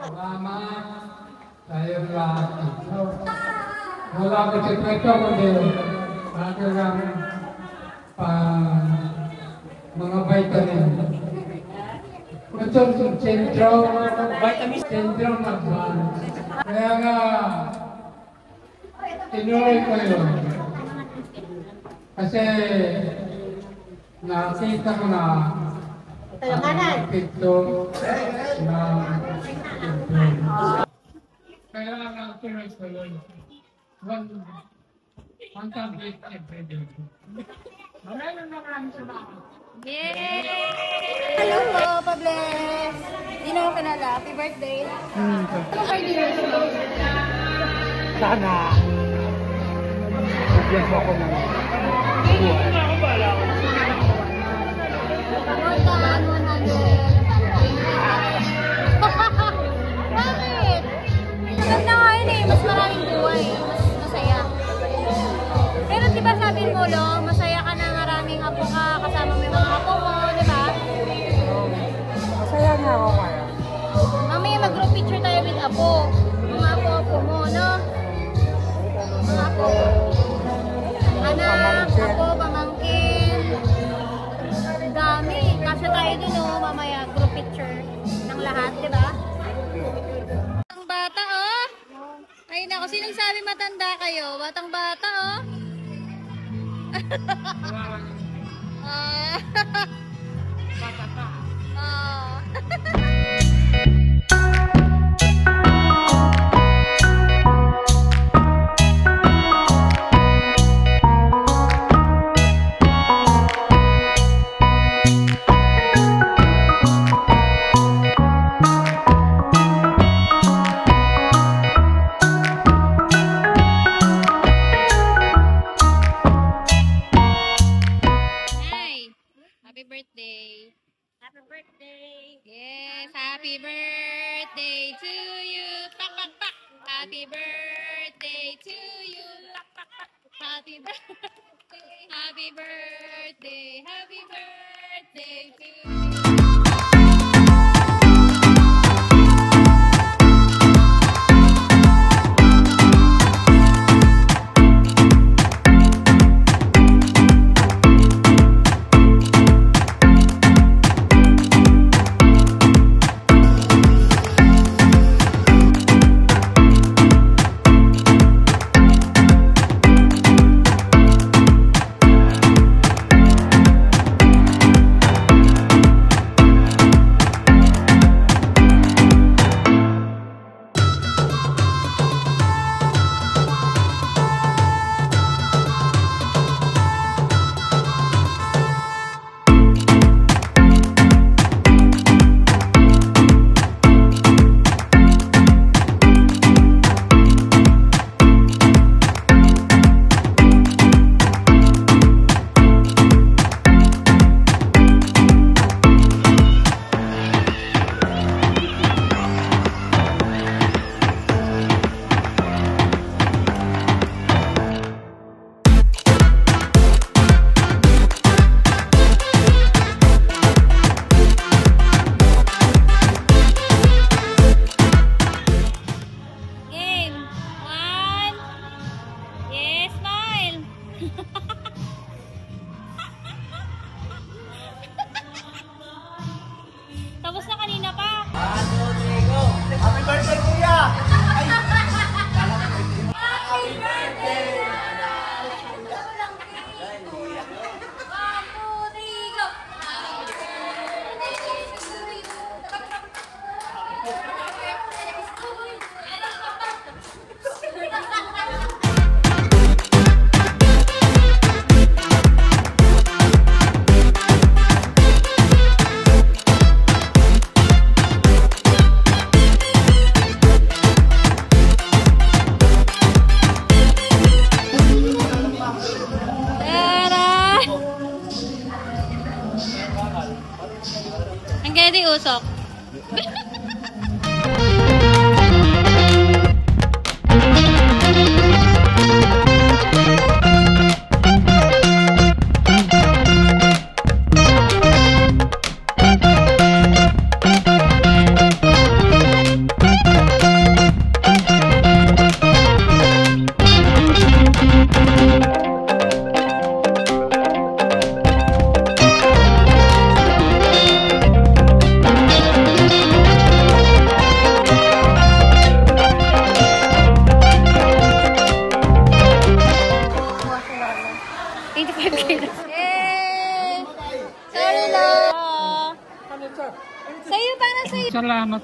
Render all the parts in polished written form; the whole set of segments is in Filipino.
Salamat sa iyong lahat. Wala ko si Kwento kundi talagang mga vitamin. Ito syndrome advance. Kaya nga, tinuloy ko yun. Kasi nakita ko na ang epekto ng kaya nga tuloy ko yun. One tablet every day. Maraming salamat. Yay! Hello po, Pables! Dino ko kinala. Happy birthday. Ano kayo dinero? Sana. Bigyan mo ako ng buwan. More than 100. Bakit? Maganda nga yun eh. Mas maraming buhay. Mas masaya. Pero diba sabi mo, Lo, masaya ka na maraming apo ka kasama may mga apo mo, di ba? Masaya nga ako kaya. Mamaya mag-group picture tayo with apo. Mga apo mo, no? Mga apo. Anak, apo, pamangkin. Dami. Kasya tayo dun, no? Mamaya group picture ng lahat, di ba? Batang bata, oh! Ay, naku, sinong sabi matanda kayo? Batang bata, oh! Happy birthday. Happy birthday. Yes, happy birthday to you. Pak, pak, pak. Happy birthday to you. Pak, pak, pak. Happy birthday. Happy birthday. Happy birthday to you.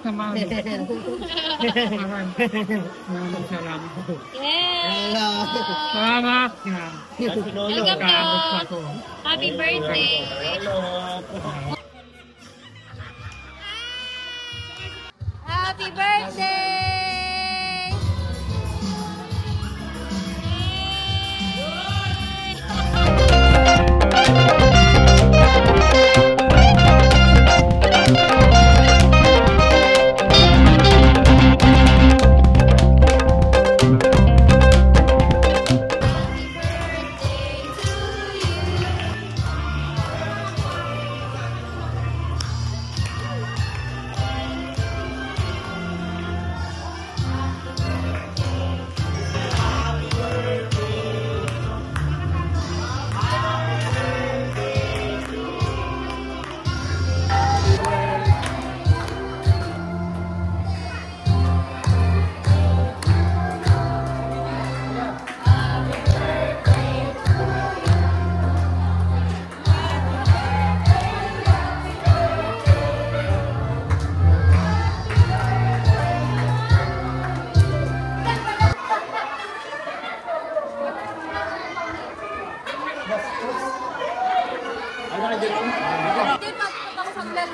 sa mami. Maraming salamat. Yes! Salamat na. Welcome to Happy birthday! Happy birthday!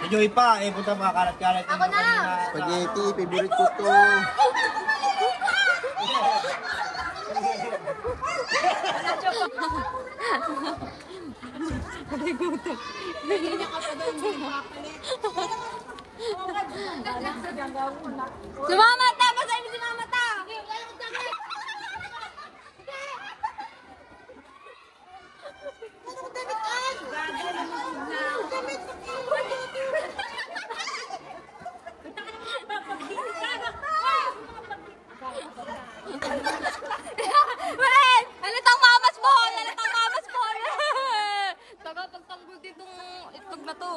Enjoy pa, punta mga kalat-kalat. Ako na! Spaghetti, favorite ko to. Sumamata! Basahin mo sumamata! Wait! Alitang mamas mo! Alitang mamas mo! Taga pagtanggol ditong itlog na to.